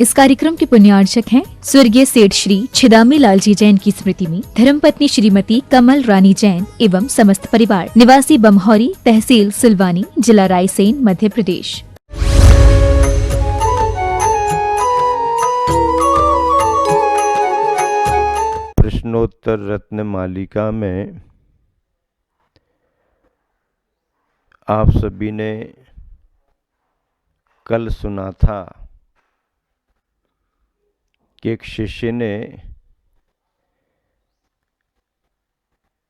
इस कार्यक्रम के पुण्यार्चक हैं स्वर्गीय सेठ श्री छिदामी लाल जी जैन की स्मृति में धर्मपत्नी श्रीमती कमल रानी जैन एवं समस्त परिवार, निवासी बमहौरी, तहसील सिलवानी, जिला रायसेन, मध्य प्रदेश। प्रश्नोत्तर रत्न मालिका में आप सभी ने कल सुना था कि एक शिष्य ने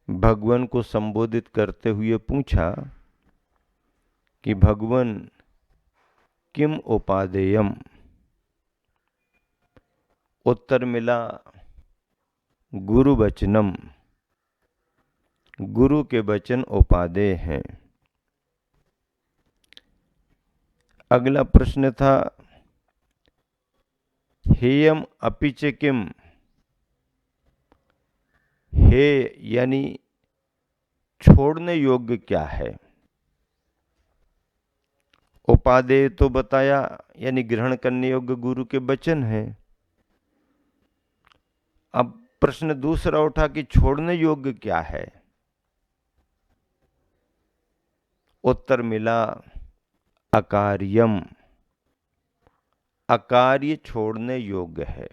भगवान को संबोधित करते हुए पूछा कि भगवान किम उपादेयम। उत्तर मिला गुरु वचनम, गुरु के वचन उपादेय हैं। अगला प्रश्न था हेयम अपिच किम। हे यानी छोड़ने योग्य क्या है। उपादेय तो बताया यानी ग्रहण करने योग्य गुरु के वचन हैं। अब प्रश्न दूसरा उठा कि छोड़ने योग्य क्या है। उत्तर मिला अकार्यम, अकार्य छोड़ने योग्य है।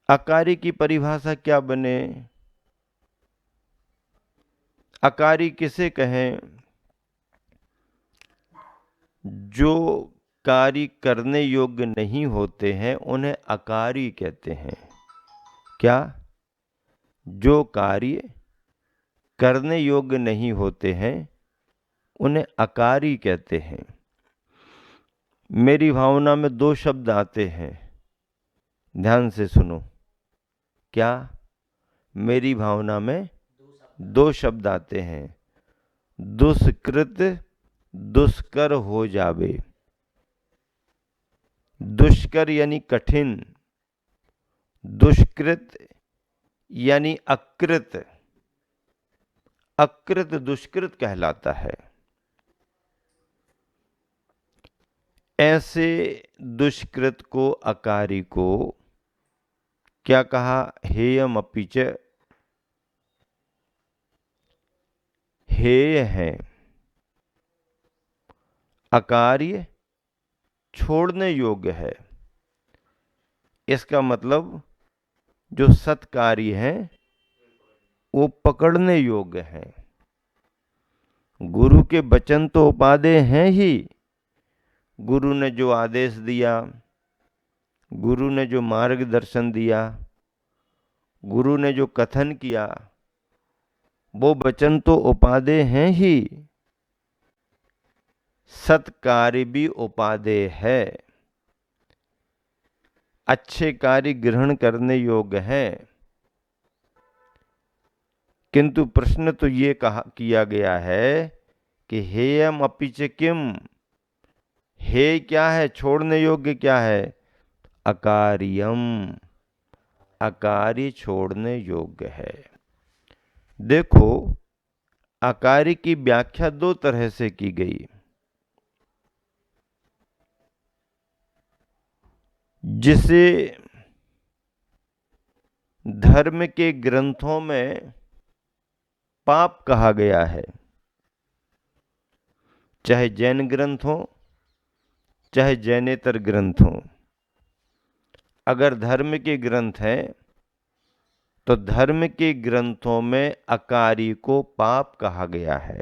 अकार्य की परिभाषा क्या बने। अकार्य किसे कहें। जो कार्य करने योग्य नहीं होते हैं उन्हें अकार्य कहते हैं। क्या। जो कार्य करने योग्य नहीं होते हैं उन्हें अकार्य कहते हैं। मेरी भावना में दो शब्द आते हैं, ध्यान से सुनो। क्या। मेरी भावना में दो शब्द आते हैं। दुष्कृत दुष्कर हो जावे। दुष्कर यानी कठिन, दुष्कृत यानी अकृत। अकृत दुष्कृत कहलाता है। ऐसे दुष्कृत को, अकार्य को क्या कहा। हेयम अपिच, हेय है। अकार्य छोड़ने योग्य है। इसका मतलब जो सत्कार्य है वो पकड़ने योग्य है। गुरु के वचन तो उपादेय हैं ही। गुरु ने जो आदेश दिया, गुरु ने जो मार्गदर्शन दिया, गुरु ने जो कथन किया, वो वचन तो उपादेय हैं ही। सत्कार्य भी उपादेय है। अच्छे कार्य ग्रहण करने योग्य है। किंतु प्रश्न तो ये किया गया है कि हेयम अपिच किम। हे क्या है, छोड़ने योग्य क्या है। अकार्यम, अकार्य छोड़ने योग्य है। देखो, अकार्य की व्याख्या दो तरह से की गई। जिसे धर्म के ग्रंथों में पाप कहा गया है, चाहे जैन ग्रंथ हो चाहे जैनेतर ग्रंथ हो। अगर धर्म के ग्रंथ हैं तो धर्म के ग्रंथों में अकार्य को पाप कहा गया है।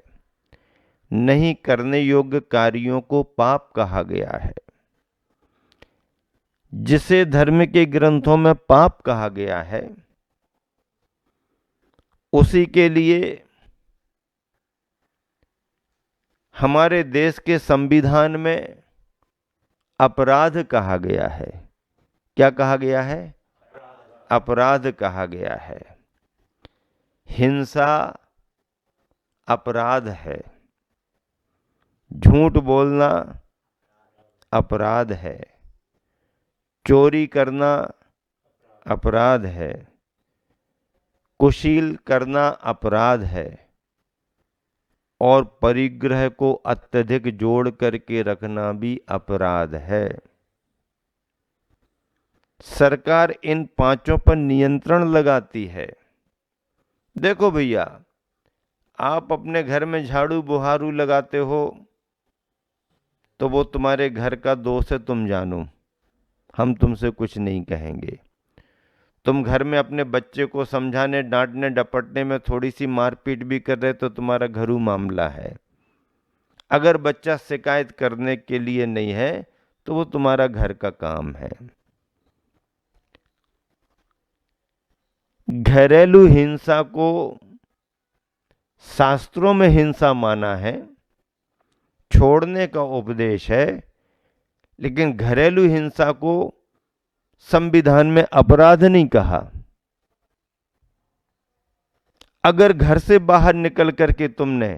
नहीं करने योग्य कार्यों को पाप कहा गया है। जिसे धर्म के ग्रंथों में पाप कहा गया है उसी के लिए हमारे देश के संविधान में अपराध कहा गया है। क्या कहा गया है। अपराध कहा गया है। हिंसा अपराध है। झूठ बोलना अपराध है। चोरी करना अपराध है। कुशील करना अपराध है। और परिग्रह को अत्यधिक जोड़ करके रखना भी अपराध है। सरकार इन पांचों पर नियंत्रण लगाती है। देखो भैया, आप अपने घर में झाड़ू बुहारू लगाते हो तो वो तुम्हारे घर का दोष है, तुम जानो, हम तुमसे कुछ नहीं कहेंगे। तुम घर में अपने बच्चे को समझाने, डांटने डपटने में थोड़ी सी मारपीट भी कर रहे तो तुम्हारा घरू मामला है। अगर बच्चा शिकायत करने के लिए नहीं है तो वो तुम्हारा घर का काम है। घरेलू हिंसा को शास्त्रों में हिंसा माना है, छोड़ने का उपदेश है, लेकिन घरेलू हिंसा को संविधान में अपराध नहीं कहा। अगर घर से बाहर निकल करके तुमने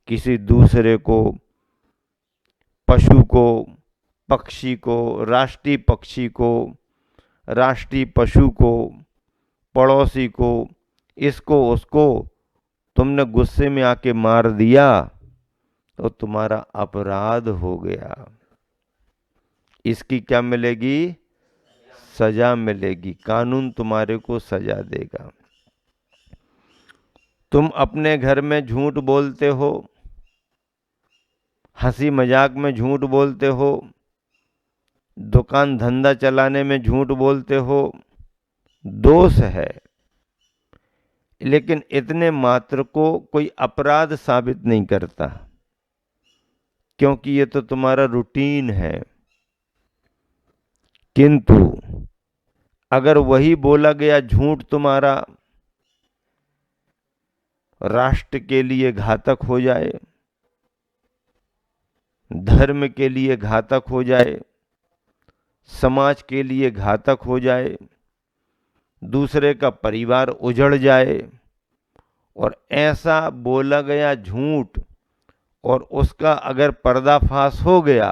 किसी दूसरे को, पशु को, पक्षी को, राष्ट्रीय पक्षी को, राष्ट्रीय पशु को, पड़ोसी को, इसको उसको तुमने गुस्से में आके मार दिया तो तुम्हारा अपराध हो गया। इसकी क्या मिलेगी? सजा मिलेगी। कानून तुम्हारे को सजा देगा। तुम अपने घर में झूठ बोलते हो, हंसी मजाक में झूठ बोलते हो, दुकान धंधा चलाने में झूठ बोलते हो, दोष है, लेकिन इतने मात्र को कोई अपराध साबित नहीं करता, क्योंकि ये तो तुम्हारा रूटीन है। किंतु अगर वही बोला गया झूठ तुम्हारा राष्ट्र के लिए घातक हो जाए, धर्म के लिए घातक हो जाए, समाज के लिए घातक हो जाए, दूसरे का परिवार उजड़ जाए, और ऐसा बोला गया झूठ और उसका अगर पर्दाफाश हो गया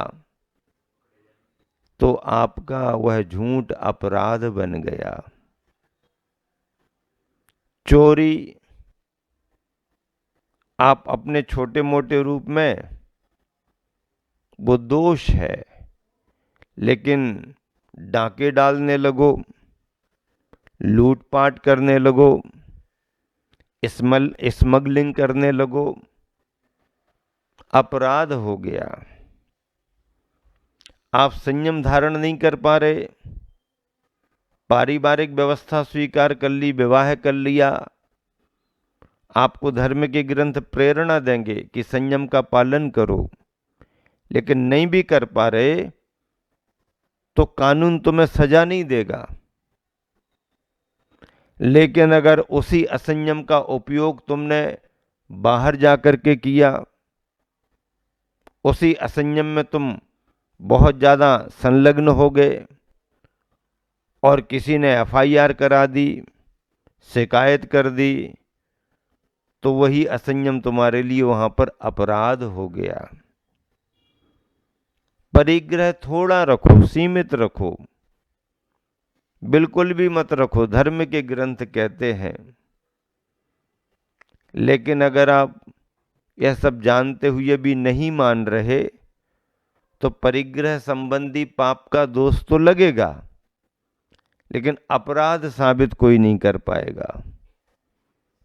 तो आपका वह झूठ अपराध बन गया। चोरी आप अपने छोटे मोटे रूप में वो दोष है, लेकिन डाके डालने लगो, लूटपाट करने लगो, स्मगलिंग करने लगो, अपराध हो गया। आप संयम धारण नहीं कर पा रहे, पारिवारिक व्यवस्था स्वीकार कर ली, विवाह कर लिया, आपको धर्म के ग्रंथ प्रेरणा देंगे कि संयम का पालन करो, लेकिन नहीं भी कर पा रहे तो कानून तुम्हें सजा नहीं देगा। लेकिन अगर उसी असंयम का उपयोग तुमने बाहर जाकर के किया, उसी असंयम में तुम बहुत ज़्यादा संलग्न हो गए और किसी ने एफआईआर करा दी, शिकायत कर दी, तो वही असंयम तुम्हारे लिए वहां पर अपराध हो गया। परिग्रह थोड़ा रखो, सीमित रखो, बिल्कुल भी मत रखो, धर्म के ग्रंथ कहते हैं। लेकिन अगर आप यह सब जानते हुए भी नहीं मान रहे तो परिग्रह संबंधी पाप का दोष तो लगेगा, लेकिन अपराध साबित कोई नहीं कर पाएगा।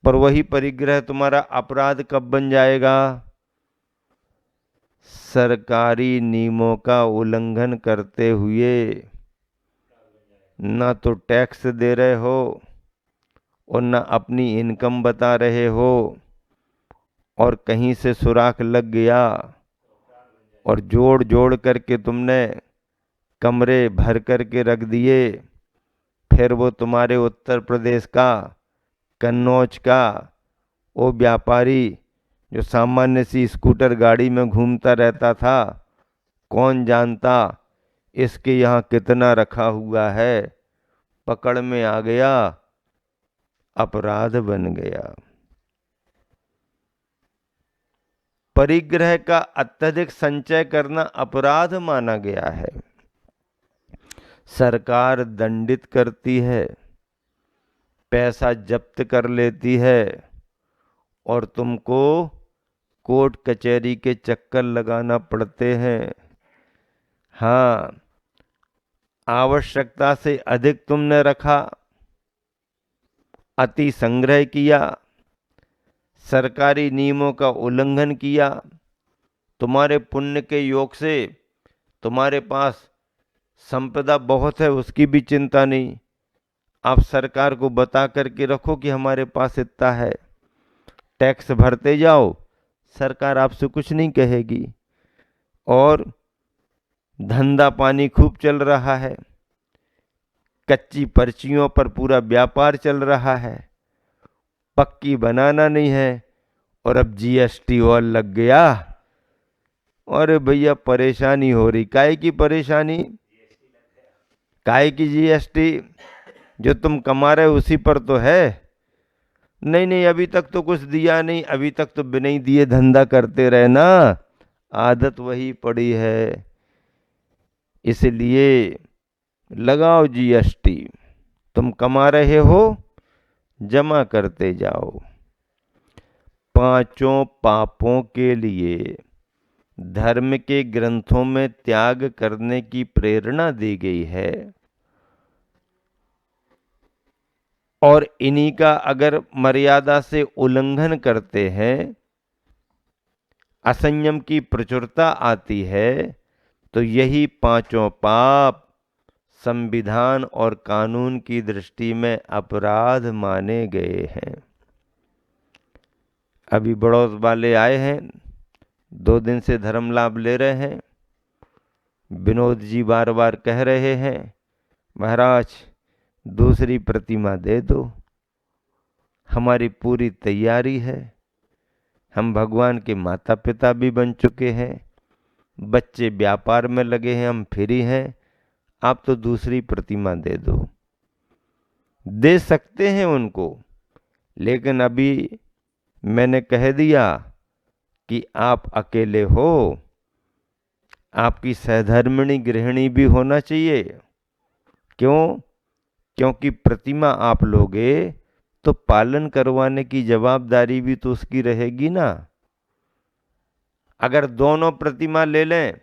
पर वही परिग्रह तुम्हारा अपराध कब बन जाएगा? सरकारी नियमों का उल्लंघन करते हुए, ना तो टैक्स दे रहे हो और ना अपनी इनकम बता रहे हो, और कहीं से सुराख लग गया और जोड़ जोड़ करके तुमने कमरे भर करके रख दिए, फिर वो तुम्हारे उत्तर प्रदेश का, कन्नौज का वो व्यापारी जो सामान्य सी स्कूटर गाड़ी में घूमता रहता था, कौन जानता इसके यहाँ कितना रखा हुआ है, पकड़ में आ गया, अपराध बन गया। परिग्रह का अत्यधिक संचय करना अपराध माना गया है। सरकार दंडित करती है, पैसा जब्त कर लेती है और तुमको कोर्ट कचहरी के चक्कर लगाना पड़ते हैं। हाँ, आवश्यकता से अधिक तुमने रखा, अति संग्रह किया, सरकारी नियमों का उल्लंघन किया, तुम्हारे पुण्य के योग से तुम्हारे पास संपदा बहुत है, उसकी भी चिंता नहीं। आप सरकार को बता करके रखो कि हमारे पास इतना है, टैक्स भरते जाओ, सरकार आपसे कुछ नहीं कहेगी। और धंधा पानी खूब चल रहा है, कच्ची पर्चियों पर पूरा व्यापार चल रहा है, पक्की बनाना नहीं है, और अब जीएसटी और लग गया। अरे भैया परेशानी हो रही। काहे की परेशानी? काहे की जीएसटी? जो तुम कमा रहे हो उसी पर तो है। नहीं नहीं, अभी तक तो कुछ दिया नहीं, अभी तक तो बिना ही दिए धंधा करते रहे ना, आदत वही पड़ी है। इसलिए लगाओ जीएसटी, तुम कमा रहे हो, जमा करते जाओ। पांचों पापों के लिए धर्म के ग्रंथों में त्याग करने की प्रेरणा दी गई है, और इन्हीं का अगर मर्यादा से उल्लंघन करते हैं, असंयम की प्रचुरता आती है, तो यही पांचों पाप संविधान और कानून की दृष्टि में अपराध माने गए हैं। अभी बड़ौत वाले आए हैं, 2 दिन से धर्म लाभ ले रहे हैं। विनोद जी बार बार कह रहे हैं, महाराज दूसरी प्रतिमा दे दो, हमारी पूरी तैयारी है, हम भगवान के माता पिता भी बन चुके हैं, बच्चे व्यापार में लगे हैं, हम फ्री हैं, आप तो दूसरी प्रतिमा दे दो। दे सकते हैं उनको, लेकिन अभी मैंने कह दिया कि आप अकेले हो, आपकी सहधर्मिणी गृहिणी भी होना चाहिए। क्यों? क्योंकि प्रतिमा आप लोगे तो पालन करवाने की जवाबदारी भी तो उसकी रहेगी ना। अगर दोनों प्रतिमा ले लें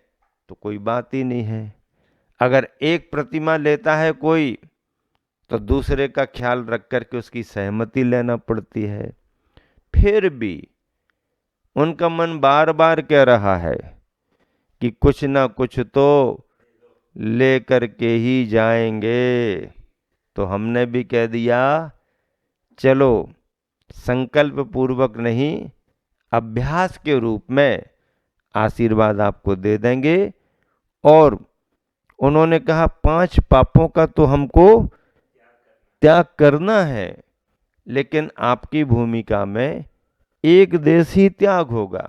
तो कोई बात ही नहीं है, अगर एक प्रतिमा लेता है कोई तो दूसरे का ख्याल रख करके उसकी सहमति लेना पड़ती है। फिर भी उनका मन बार बार कह रहा है कि कुछ ना कुछ तो ले करके ही जाएंगे, तो हमने भी कह दिया चलो संकल्प पूर्वक नहीं, अभ्यास के रूप में आशीर्वाद आपको दे देंगे। और उन्होंने कहा 5 पापों का तो हमको त्याग करना है, लेकिन आपकी भूमिका में एक देश ही त्याग होगा,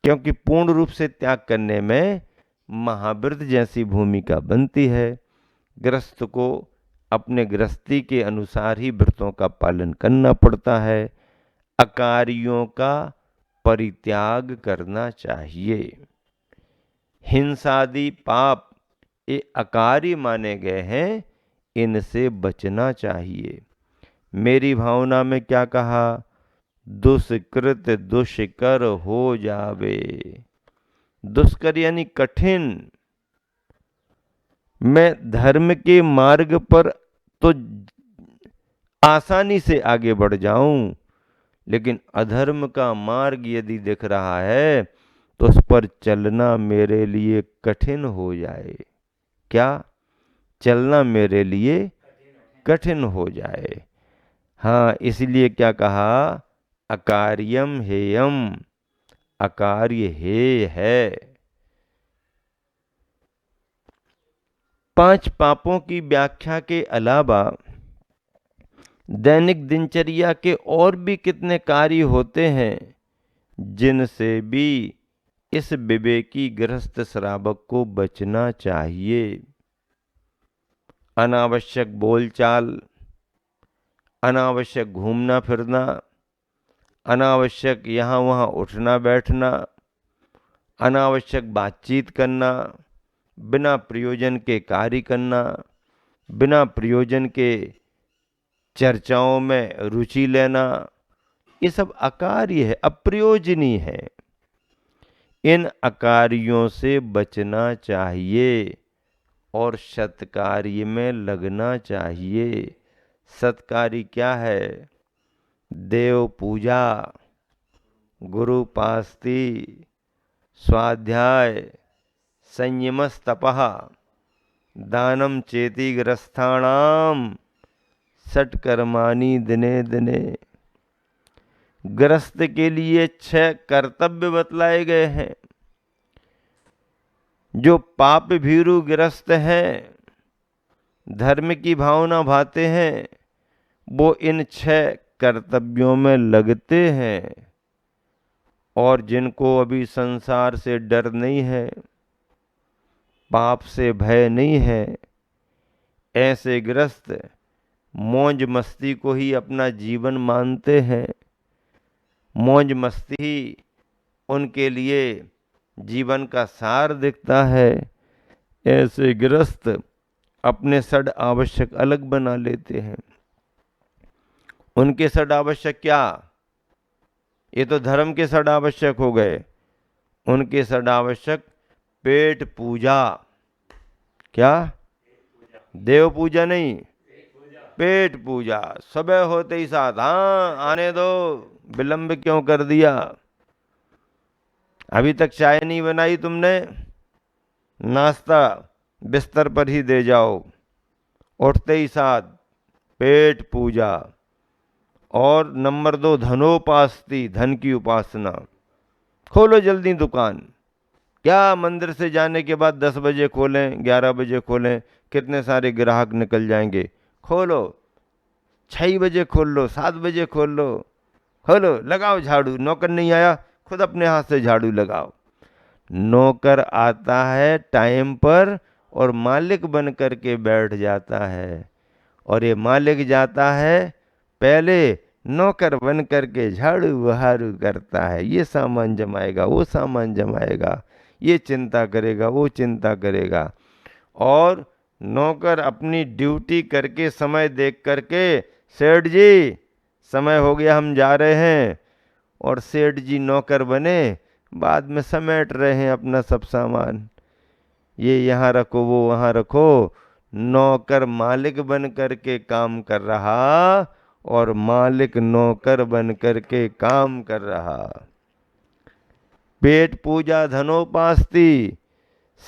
क्योंकि पूर्ण रूप से त्याग करने में महाव्रत जैसी भूमिका बनती है। गृहस्थ को अपने गृहस्थी के अनुसार ही व्रतों का पालन करना पड़ता है, अकार्यों का परित्याग करना चाहिए। हिंसादि पाप ये अकार्य माने गए हैं, इनसे बचना चाहिए। मेरी भावना में क्या कहा? दुष्कृत दुष्कर हो जावे। दुष्कर यानी कठिन। मैं धर्म के मार्ग पर तो आसानी से आगे बढ़ जाऊं, लेकिन अधर्म का मार्ग यदि दिख रहा है तो उस पर चलना मेरे लिए कठिन हो जाए। क्या? चलना मेरे लिए कठिन हो जाए। हाँ, इसलिए क्या कहा? अकार्यम हेयम, अकार्य हेय है। 5 पापों की व्याख्या के अलावा दैनिक दिनचर्या के और भी कितने कार्य होते हैं जिनसे भी इस विवेकी गृहस्थ श्रावक को बचना चाहिए। अनावश्यक बोलचाल, अनावश्यक घूमना फिरना, अनावश्यक यहाँ वहाँ उठना बैठना, अनावश्यक बातचीत करना, बिना प्रयोजन के कार्य करना, बिना प्रयोजन के चर्चाओं में रुचि लेना, ये सब अकार्य है, अप्रयोजनीय है। इन अकार्यों से बचना चाहिए और सत्कार्य में लगना चाहिए। सत्कार्य क्या है? देव पूजा, गुरु पास्ति, स्वाध्याय, संयमस्तपः, दानम चेति ग्रस्थाणाम षट्कर्माणि दिने दिने। ग्रस्त के लिए 6 कर्तव्य बतलाए गए हैं। जो पाप भीरु ग्रस्त हैं, धर्म की भावना भाते हैं, वो इन 6 कर्तव्यों में लगते हैं। और जिनको अभी संसार से डर नहीं है, पाप से भय नहीं है, ऐसे ग्रस्त मौज मस्ती को ही अपना जीवन मानते हैं। मौज मस्ती ही उनके लिए जीवन का सार दिखता है। ऐसे ग्रस्त अपने षड आवश्यक अलग बना लेते हैं। उनके षड आवश्यक क्या? ये तो धर्म के षड आवश्यक हो गए। उनके षड आवश्यक पेट पूजा। क्या? देव पूजा नहीं, पेट पूजा। सुबह होते ही साथ, हाँ आने दो, विलंब क्यों कर दिया? अभी तक चाय नहीं बनाई तुमने, नाश्ता बिस्तर पर ही दे जाओ। उठते ही साथ पेट पूजा। और नंबर 2, धनोपास्ति, धन की उपासना। खोलो जल्दी दुकान। क्या मंदिर से जाने के बाद 10 बजे खोलें, 11 बजे खोलें, कितने सारे ग्राहक निकल जाएंगे। खोलो, 6 बजे खोल लो, 7 बजे खोल लो। खोलो, लगाओ झाड़ू। नौकर नहीं आया, खुद अपने हाथ से झाड़ू लगाओ। नौकर आता है टाइम पर और मालिक बन करके बैठ जाता है। और ये मालिक जाता है, पहले नौकर बन करके झाड़ू बहारू करता है। ये सामान जमाएगा, वो सामान जमाएगा, ये चिंता करेगा, वो चिंता करेगा। और नौकर अपनी ड्यूटी करके समय देख करके, सेठ जी समय हो गया, हम जा रहे हैं। और सेठ जी नौकर बने, बाद में समेट रहे हैं अपना सब सामान। ये यहाँ रखो, वो वहाँ रखो। नौकर मालिक बन करके काम कर रहा और मालिक नौकर बन करके काम कर रहा। पेट पूजा, धनोपास्ति,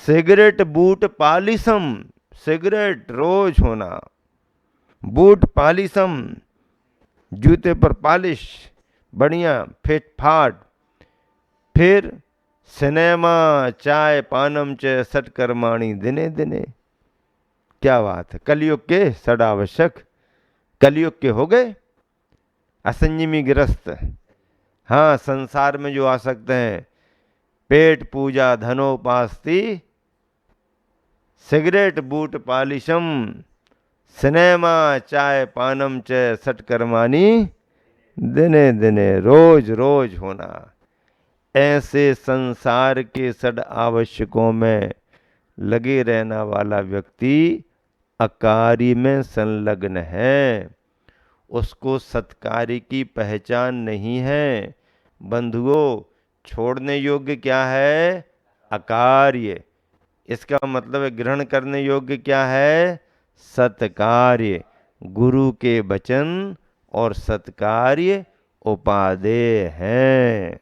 सिगरेट बूट पालिसम। सिगरेट रोज होना, बूट पालिसम, जूते पर पालिश बढ़िया फिट फाट। फिर सिनेमा, चाय, पानम च षट्कर्माणि दिने दिने। क्या बात है! कलयुग के षड आवश्यक कलयुग के हो गए। असंयमी ग्रस्त, हाँ, संसार में जो आ सकते हैं। पेट पूजा, धनोपास्ति, सिगरेट बूट पालिशम, सिनेमा, चाय, पानम च षट्कर्माणि दिने दिने। रोज रोज होना। ऐसे संसार के षड आवश्यकों में लगे रहने वाला व्यक्ति अकार्य में संलग्न है। उसको सत्कार्य की पहचान नहीं है। बंधुओं, छोड़ने योग्य क्या है? अकार्य। इसका मतलब है ग्रहण करने योग्य क्या है? सत्कार्य। गुरु के वचन और सत्कार्य उपादेय हैं।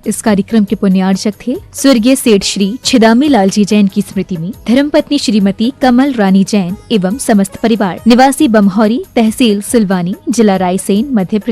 इस कार्यक्रम के पुण्यार्चक थे स्वर्गीय सेठ श्री छिदामी लालजी जैन की स्मृति में धर्मपत्नी श्रीमती कमल रानी जैन एवं समस्त परिवार, निवासी बमहौरी, तहसील सिलवानी, जिला रायसेन, मध्य प्रदेश।